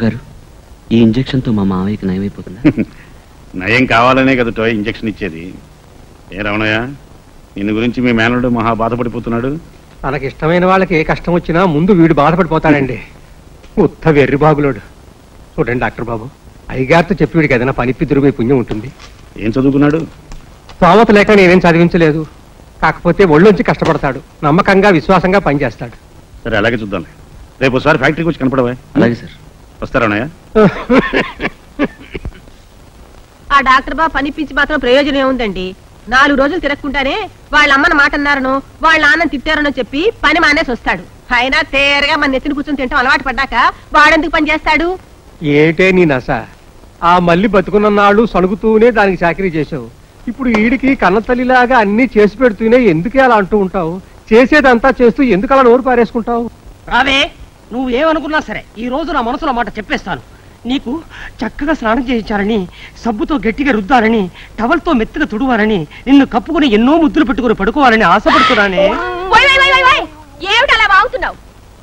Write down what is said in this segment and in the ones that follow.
గారు ఈ ఇంజెక్షన్ తో మా మావయ్యకి నయం అయిపోతుందా? నయం కావాలనే కదా టోయ్ ఇంజెక్షన్ ఇచ్చేది. ఏ రమణయ్య, నిన్ను గురించి మీ మేనలుడు మహా బాధపడిపోతున్నాడు. తనకి ఇష్టమైన వాళ్ళకి ఏ కష్టం వచ్చినా ముందు వీడు బాధపడిపోతాడండి. ఉత్త వెర్రి బాబులోడు. చూడండి డాక్టర్ బాబు, అయ్యగారితో చెప్పి వీడికి ఏదైనా పనిప్పి తిరిగి పుణ్యం ఉంటుంది. ఏం చదువుకున్నాడు? స్తోమత లేక నేనేం చదివించలేదు. కాకపోతే ఒళ్ళొంచి కష్టపడతాడు, నమ్మకంగా విశ్వాసంగా పనిచేస్తాడు. సరే, అలాగే చూద్దాం. రేపు ఒకసారి ఫ్యాక్టరీకి వచ్చి కనపడవా? అలాగే సార్. వస్తారన్నయ్య? ఆ డాక్టర్ బాబు పనిపించి మాత్రం ప్రయోజనం ఏముందండి? 4 రోజులు తిరగకుండానే వాళ్ళ అమ్మని మాట అన్నారనో వాళ్ళ నాన్నని తిట్టారనో చెప్పి పని మానేసి వస్తాడు. అయినా తేరగా మన నెత్తిని కూర్చొని తింటాం అలవాటు పడ్డాక వాడెందుకు పని చేస్తాడు? ఏటే నీ నస? ఆ మళ్ళీ బతుకున్న నాళ్ళు సణుగుతూనే దానికి చాకరీ చేసావు. ఇప్పుడు వీడికి కన్నతల్లిలాగా అన్ని చేసి పెడుతూనే ఎందుకే అలా అంటూ ఉంటావు? చేసేదంతా చేస్తూ ఎందుకు అలా నోరు పారేసుకుంటావు? రావే, నువ్వేమనుకున్నా సరే ఈ రోజు నా మనసులో మాట చెప్పేస్తాను. నీకు చక్కగా స్నానం చేయించాలని, సబ్బుతో గట్టిగా రుద్దాలని, టవల్తో మెత్తగా తుడవాలని, నిన్ను కప్పుకుని ఎన్నో ముద్దులు పెట్టుకుని పడుకోవాలని ఆశపడుతున్నానే. ఏమిటి అలా వాగుతున్నావు?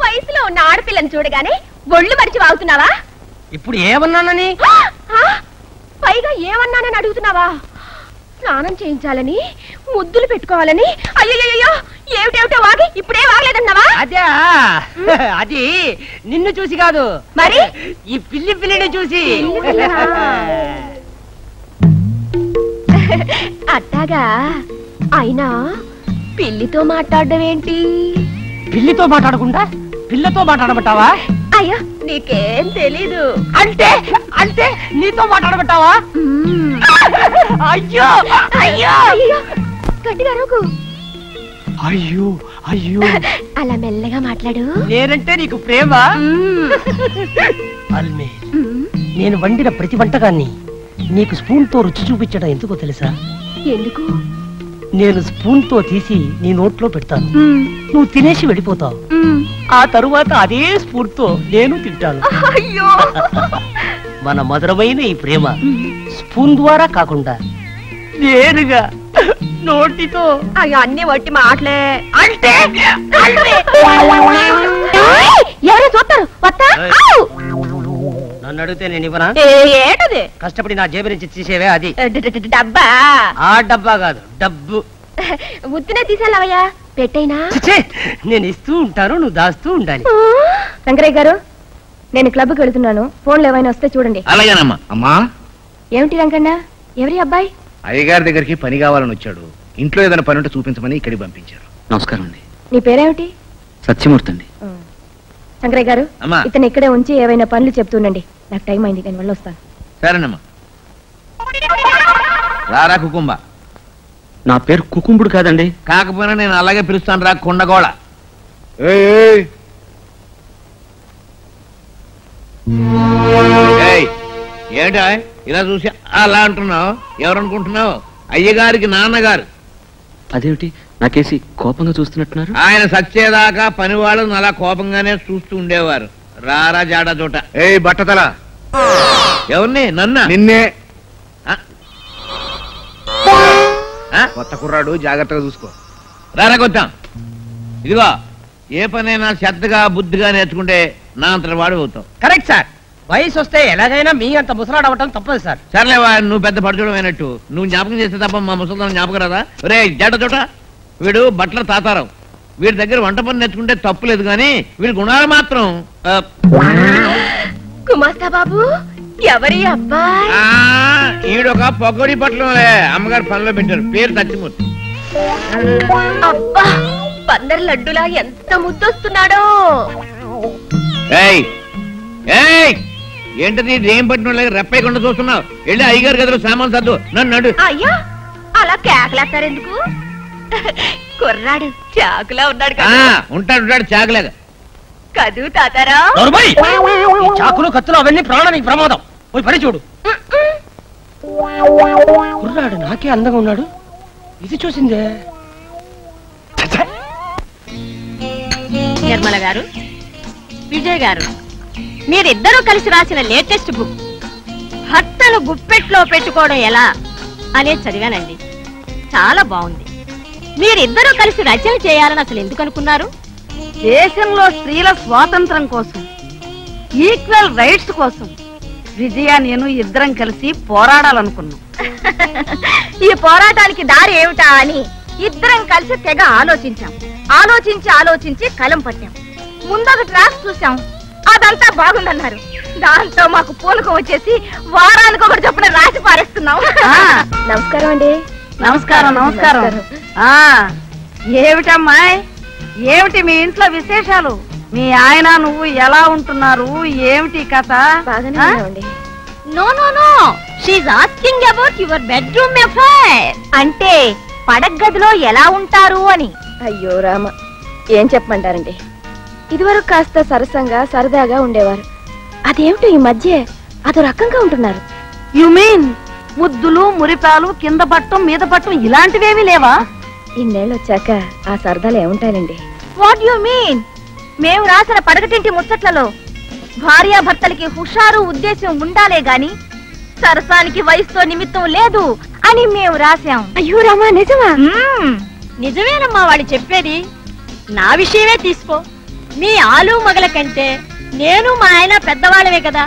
వయసులో ఉన్న ఆడపిల్లని చూడగానే ఒళ్ళు మరిచి వాగుతున్నావా? ఇప్పుడు ఏమన్నానని? పైగా ఏమన్నానని అడుగుతున్నావా? స్నానం చేయించాలని, ముద్దులు పెట్టుకోవాలని. అయ్యో ఏమిటేమిటో వాగి ఇప్పుడే వాగలేదన్నావా? అదే, అది నిన్ను చూసి కాదు, మరి ఈ పిల్లిని చూసి. అట్టాగా. అయినా పిల్లితో మాట్లాడడం ఏంటి? పిల్లితో మాట్లాడకుండా పిల్లతో మాట్లాడమంటావా? అయ్యో నీకేం తెలీదు. అంటే అంటే నీతో మాట్లాడమంటావా? అయ్యో అయ్యో అయ్యో గట్టిగా అరవకు. అయ్యో అయ్యో, అలా మెల్లగా మాట్లాడు. నేనంటే నీకు ప్రేమ? అల్మే, నేను వండిన ప్రతి వంటకాన్ని నీకు స్పూన్ తో రుచి చూపించడం ఎందుకో తెలుసా? ఎందుకు? నేను స్పూన్ తో తీసి నీ నోట్లో పెడతాను, నువ్వు తినేసి వెళ్ళిపోతావు. ఆ తరువాత అదే స్పూన్ తో నేను తింటాను. అయ్యో మన మధురమైన ఈ ప్రేమ స్పూన్ ద్వారా కాకుండా నేరుగా నోటితో. అయ్యో అన్ని వట్టి మాటలే. అంటే ఎవరో చూస్తారు. నన్ను అడిగితే నేను ఇవ్వనా? ఏటది? కష్టపడి నా జేబు నుంచి తీసేవే అది. డబ్బా? ఆ డబ్బా కాదు, డబ్బు. ఉత్తినే తీసేలావయ్యా, పెట్టైనా. నేను ఇస్తూ ఉంటాను, నువ్వు దాస్తూ ఉండాలి. శంకరయ్య గారు, నేను క్లబ్కి వెళుతున్నాను. ఫోన్లు ఏమైనా వస్తే చూడండి. అలాగేనమ్మా. అమ్మా, ఏమిటి రంగన్న? ఎవరి అబ్బాయి? అయ్యగారి దగ్గరికి పని కావాలని వచ్చాడు. ఇంట్లో ఏదైనా పని ఉంటే చూపించమని ఇక్కడికి పంపించారు. నమస్కారం అండి. నీ పేరేమిటి? సత్యమూర్తి అండి. శంకరయ్య గారు, అమ్మా. ఇతను ఇక్కడే ఉంచి ఏవైనా పనులు చెప్తుండండి. నాకు టైం అయింది, నేను వెళ్ళొస్తాను. సరేనమ్మా. రారా కుకుంబ. నా పేరు కుకుంబుడు కాదండి. కాకపోయినా నేను అలాగే పిలుస్తాను రా కొండగోళ. ఏంటా ఇలా చూసి అలా అంటున్నావు? ఎవరనుకుంటున్నావు? అయ్యగారికి నాన్నగారు. అదేమిటి నాకేసి కోపంగా చూస్తున్నట్టున్నారు? ఆయన సచ్చేదాకా పని వాళ్ళు అలా కోపంగానే చూస్తూ ఉండేవారు. రారా జాడా చోట. బట్టతల. ఎవరిని? నన్ను? నిన్నే. కొత్త కుర్రాడు, జాగ్రత్తగా చూసుకో. రారా కొత్త. ఇదిగో, ఏ పనైనా శ్రద్ధగా బుద్ధిగా నేర్చుకుంటే నా అంతటి వాడు అవుతావు. Correct sir. వయసు వస్తే ఎలాగైనా మీ అంత ముసలాడవటం తప్పదు సార్. సర్లేవా, నువ్వు పెద్ద పడుచూడం అయినట్టు నువ్వు జ్ఞాపకం చేస్తే తప్ప మా ముసలిదాన్ని జ్ఞాపకం రాదా? రే జడ చోట, వీడు బట్టల తాతారావు. వీడి దగ్గర వంట పని నేర్చుకుంటే తప్పులేదు, కానీ వీడి గుణాలు మాత్రం. కుమాస్తా బాబు, ఎవరి అబ్బాయి? ఈడొక పొగడి బట్టలే అమ్మగారు పనిలో పెట్టారు. పేరు సత్యమూర్తి. అబ్బా, పందర్ లడ్డులా ఎంత ముద్దొస్తున్నాడో. ఏంటది ఏం పట్టిన రెప్పయ్యకుండా చూస్తున్నావు? వెళ్ళి అయ్యగారు గదిలో సామాన్ సర్దు. నన్ను అడు. అయ్యా, అలా కేకలేస్తారెందుకు? కుర్రాడు చాకులా ఉన్నాడు ఉంటాడు చాకులేగా కదూ తాతారా. చాకులు కత్తులు అవన్నీ ప్రాణానికి ప్రమాదం. పోయి పని చూడు. కుర్రాడు నాకే అందంగా ఉన్నాడు, ఇది చూసిందే. నిర్మల గారు, విజయ్ గారు, మీరిద్దరూ కలిసి రాసిన లేటెస్ట్ బుక్ భర్తను గుప్పెట్లో పెట్టుకోవడం ఎలా అనేది చదివానండి. చాలా బాగుంది. మీరిద్దరూ కలిసి రచన చేయాలని అసలు ఎందుకు అనుకున్నారు? దేశంలో స్త్రీల స్వాతంత్రం కోసం ఈక్వల్ రైట్స్ కోసం విజయ నేను ఇద్దరం కలిసి పోరాడాలనుకున్నాం. ఈ పోరాటానికి దారి ఏమిటా అని ఇద్దరం కలిసి తెగ ఆలోచించాం. ఆలోచించి కలం పట్టాం. ముందొక ట్రాక్ చూసాం, అదంతా బాగుందన్నారు. దాంతో మాకు పూనకం వచ్చేసి వారానికి ఒకటి చొప్పున రాసి పారేస్తున్నాం. నమస్కారం అండి. నమస్కారం. ఏమిటమ్మా, ఏమిటి మీ ఇంట్లో విశేషాలు? మీ ఆయన నువ్వు ఎలా ఉంటున్నారు? ఏమిటి కథ? No no no, she's asking about your bedroom affair. అంటే పడగదిలో ఎలా ఉంటారు అని. అయ్యో రామ, ఏం చెప్పమంటారండి. ఇదివరకు కాస్త సరసంగా సరదాగా ఉండేవారు. అదేమిటో ఈ మధ్య అదో రకంగా ఉంటున్నారు. యు మీన్ ముద్దులు మురిపాలు కింద పట్టం మీద పట్టం ఇలాంటివేమీ లేవా? ఇన్నేళ్ళు వచ్చాక ఆ సరదాలు ఏముంటాయండి. What you mean? మేము రాసిన పడగటింటి ముచ్చట్లలో భార్యాభర్తలకి హుషారు ఉద్దేశం ఉండాలే గాని సరసానికి వయసుతో నిమిత్తం లేదు అని మేము రాశాం. అయ్యో రామా, నిజమా? నిజమేనమ్మా వాడు చెప్పేది. నా విషయమే తీసుకో. మీ ఆలు మగల కంటే నేను మా ఆయన పెద్దవాళ్ళమే కదా.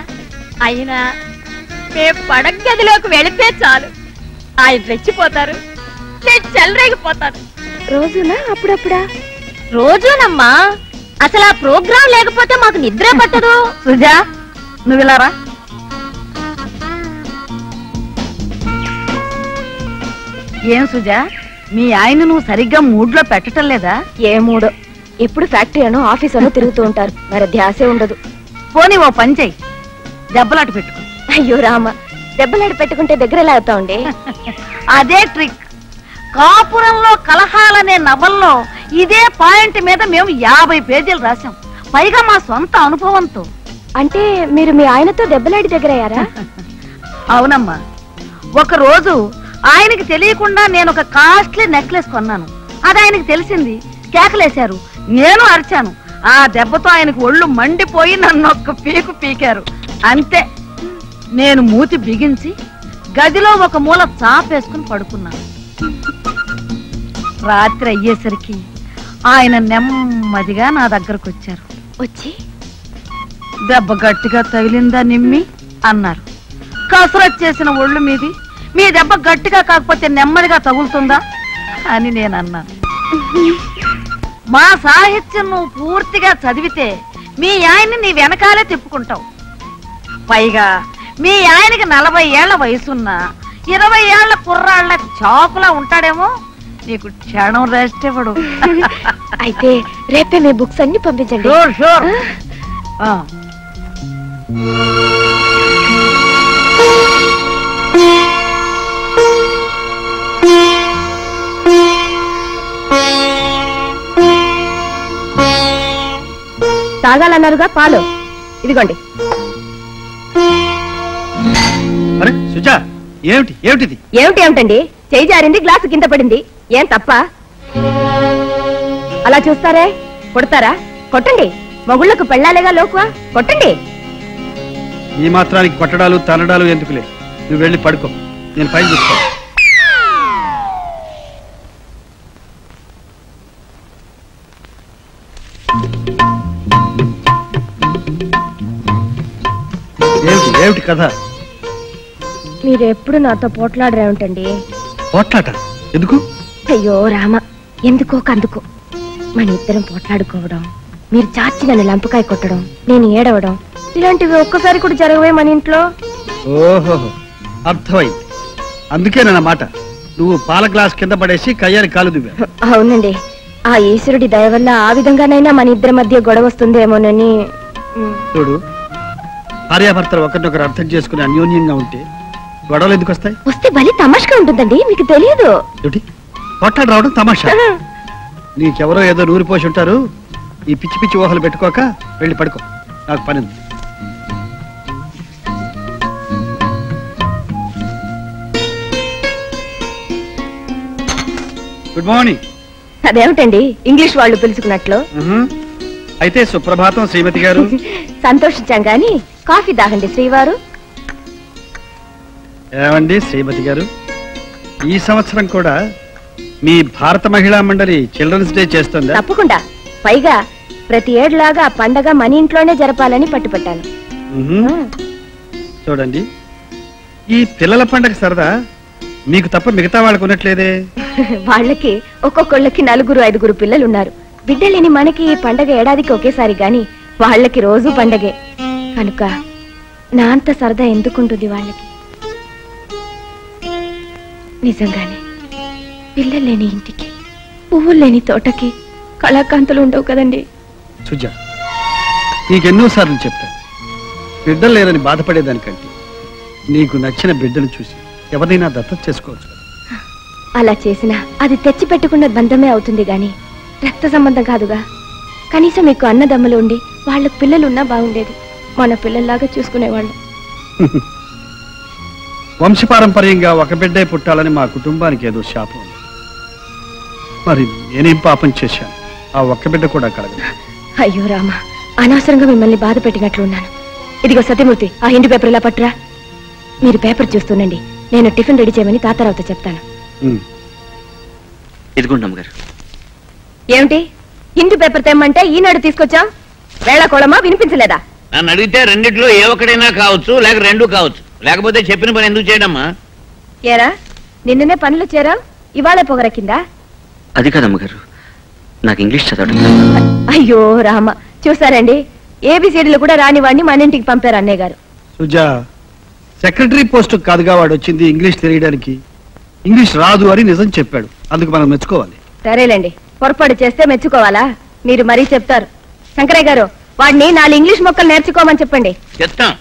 అయినా మేము పడగదిలోకి వెళితే చాలు ఆయన రెచ్చిపోతారు, నేను చెలరేగిపోతాను. రోజునా అప్పుడప్పుడా? రోజునమ్మా. అసలు ఆ ప్రోగ్రాం లేకపోతే మాకు నిద్రే పట్టదు. సుజా, నువ్వు ఇలా రా. ఏం సుజా, మీ ఆయన నువ్వు సరిగ్గా మూడ్లో పెట్టడం లేదా? ఏ మూడో, ఎప్పుడు ఫ్యాక్టరీ అనో ఆఫీస్ అనో తిరుగుతూ ఉంటారు, మరి ధ్యాసే ఉండదు. పోనీ ఓ పని చెయ్యి, దెబ్బలాట పెట్టుకో. అయ్యో రామ, దెబ్బలాట పెట్టుకుంటే దగ్గర ఎలా అవుతామండి? అదే ట్రిక్. కాపురంలో కలహాలనే నవల్లో ఇదే పాయింట్ మీద మేము 50 పేజీలు రాసాం, పైగా మా సొంత అనుభవంతో. అంటే మీరు మీ ఆయనతో దెబ్బలాడి దగ్గరయ్యారా? అవునమ్మా. ఒక రోజు ఆయనకి తెలియకుండా నేను ఒక కాస్ట్లీ నెక్లెస్ కొన్నాను. అది ఆయనకి తెలిసింది, కేకలేశారు, నేను అరిచాను. ఆ దెబ్బతో ఆయనకు ఒళ్ళు మండిపోయి నన్ను ఒక్క పీకు పీకారు. అంతే, నేను మూతి బిగించి గదిలో ఒక మూల చాపేసుకుని పడుకున్నాను. రాత్రి అయ్యేసరికి ఆయన నెమ్మదిగా నా దగ్గరకు వచ్చారు. వచ్చి దెబ్బ గట్టిగా తగిలిందా నిమ్మి అన్నారు. కసరత్ చేసిన ఒళ్ళు మీది, మీ దెబ్బ గట్టిగా కాకపోతే నెమ్మదిగా తగులుతుందా అని నేను అన్నాను. మా సాహిత్యం నువ్వు పూర్తిగా చదివితే మీ ఆయన్ని నీ వెనకాలే తిప్పుకుంటావు. పైగా మీ ఆయనకి 40 ఏళ్ల వయసున్నా 20 ఏళ్ల కుర్రాళ్ళ చాకులా ఉంటాడేమో. నీకు క్షణం రెస్ట్ ఇవ్వడు. అయితే రేపే మీ బుక్స్ అన్ని పంపించండి. Sure sure. తాగాలన్నారుగా పాలు, ఇదిగోండి. అరే సుజా, ఏమిటి ఏమిటిది? ఏమిటండి, చేయి జారింది, గ్లాసు కింద పడింది. ఏం తప్ప? అలా చూస్తారే, కొడతారా? కొట్టండి. మొగుళ్ళకు పెళ్ళాలేగా లోకువా, కొట్టండి. ఈ మాత్రానికి కొట్టడాలు తనడాలు ఎందుకులే, నువ్వు వెళ్ళి పడుకో, నేను పైన చూసుకో. ఏమిటి ఏమిటి కథ? మీరెప్పుడు నాతో పోట్లాడరేమిటండి? పోట్లాట ఎందుకు? అయ్యో రామ, ఎందుకో కందుకో. మన ఇద్దరం పోట్లాడుకోవడం, మీరు చాచి నన్ను లంపకాయ కొట్టడం, నేను ఏడవడం, ఇలాంటివి ఒక్కసారి కూడా జరగవే మన ఇంట్లో. ఓహో, అర్థమైంది. అందుకే మాట నువ్వు పాల గ్లాస్ కింద పడేసి కయ్యాలి కాలు దువ్వా. అవునండి, ఆ ఈశ్వరుడి దయ వల్ల ఆ విధంగానైనా మన ఇద్దరి మధ్య గొడవ వస్తుందేమోనని. చూడు, భార్యాభర్తలు ఒకరినొకరు అర్థం చేసుకుని అన్యోన్యంగా ఉంటే గొడవలు ఎందుకు వస్తాయి? వస్తే బలి తమాషగా ఉంటుందండి, మీకు తెలియదు. ఏమిటి కొట్లాడు రావడం తమాషా? నీకెవరో ఏదో నూరిపోసి ఉంటారు. ఈ పిచ్చి పిచ్చి ఊహలు పెట్టుకోక వెళ్ళి పడుకో, నాకు పని ఉంది. Good morning. అదేమిటండి ఇంగ్లీష్ వాళ్ళు పిలుచుకున్నట్లు? అయితే సుప్రభాతం శ్రీమతి గారు. సంతోషించాం గాని కాఫీ దాగండి శ్రీవారు. ఏమండి శ్రీమతి గారు, ఈ సంవత్సరం కూడా మీ భారత మహిళా మండలి చిల్డ్రన్స్ డే చేస్తుందా? తప్పకుండా. పైగా ప్రతి ఏడులాగా ఆ పండగ మన ఇంట్లోనే జరపాలని పట్టుపట్టాను. చూడండి, ఈ పిల్లల పండగ సరదా మీకు తప్ప మిగతా వాళ్ళకు ఉన్నట్లేదే. వాళ్ళకి ఒక్కొక్కళ్ళకి 4-5 పిల్లలు ఉన్నారు. బిడ్డలేని మనకి ఈ పండగ ఏడాదికి ఒకేసారి గాని వాళ్ళకి రోజు పండగే కనుక నా అంత సరదా ఎందుకుంటుంది వాళ్ళకి. నిజంగానే పిల్లలు లేని ఇంటికి, పువ్వులు లేని తోటకి కళాకాంతులు ఉండవు కదండి. సుజా, నీకెన్నోసార్లు చెప్పాను, బిడ్డలు లేదని బాధపడేదానికంటే నీకు నచ్చిన బిడ్డను చూసి ఎవరినైనా దత్తత చేసుకోవచ్చు. అలా చేసినా అది తెచ్చి పెట్టుకున్న బంధమే అవుతుంది గాని రక్త సంబంధం కాదుగా. కనీసం మీకు అన్నదమ్ములు ఉండి వాళ్ళకు పిల్లలున్నా బాగుండేది. మన పిల్లల్లాగా చూసుకునేవాళ్ళు. వంశపారంపర్యంగా ఒక బిడ్డే పుట్టాలని మా కుటుంబానికి ఏదో శాపం ఉంది. మరి నేనేం పాపం చేశాను ఆ ఒక్క బిడ్డ కూడా కలగదు. అయ్యో రామా, అనవసరంగా మిమ్మల్ని బాధ పెట్టినట్లున్నాను. ఇదిగో సత్యమూర్తి, ఆ హిందీ పేపర్ ఇలా పట్టురా. మీరు పేపర్ చూస్తుండండి, నేను టిఫిన్ రెడీ చేయమని తాతారావుతో చెప్తాను. ఇదిగోండి అమ్మగారు. ఏమిటి హిందీ పేపర్ తెమ్మంటే ఈనాడు తీసుకొచ్చాం? వేళాకోళమా, వినిపించలేదా? నన్ను అడిగితే రెండిట్లో ఏ ఒక్కడైనా కావచ్చు, లేక రెండు కావచ్చు. లేకపోతే చెప్పిన పని ఎందుకు చేయడమ్మా? ఏరా, నిన్ననే పనులు చేరా, ఇవాళే పొగరకిందా? అది కాదమ్మగారు, నాకు ఇంగ్లీష్ చదవడం. అయ్యో రామ, చూసారండి, ఏబిసిడీలు కూడా రాని వాడిని మన ఇంటికి పంపారు అన్నయ్య గారు. సుజా, సెక్రటరీ పోస్ట్ కాదుగా వాడు వచ్చింది ఇంగ్లీష్ తెలియడానికి. ఇంగ్లీష్ రాదు అని నిజం చెప్పాడు, అందుకు మనం మెచ్చుకోవాలి. సరేలేండి, పొరపాటు చేస్తే మెచ్చుకోవాలా? మీరు మరీ చెప్తారు. శంకరయ్య గారు, వాడిని 4 ఇంగ్లీష్ మొక్కలు నేర్చుకోమని చెప్పండి. చెప్తాం.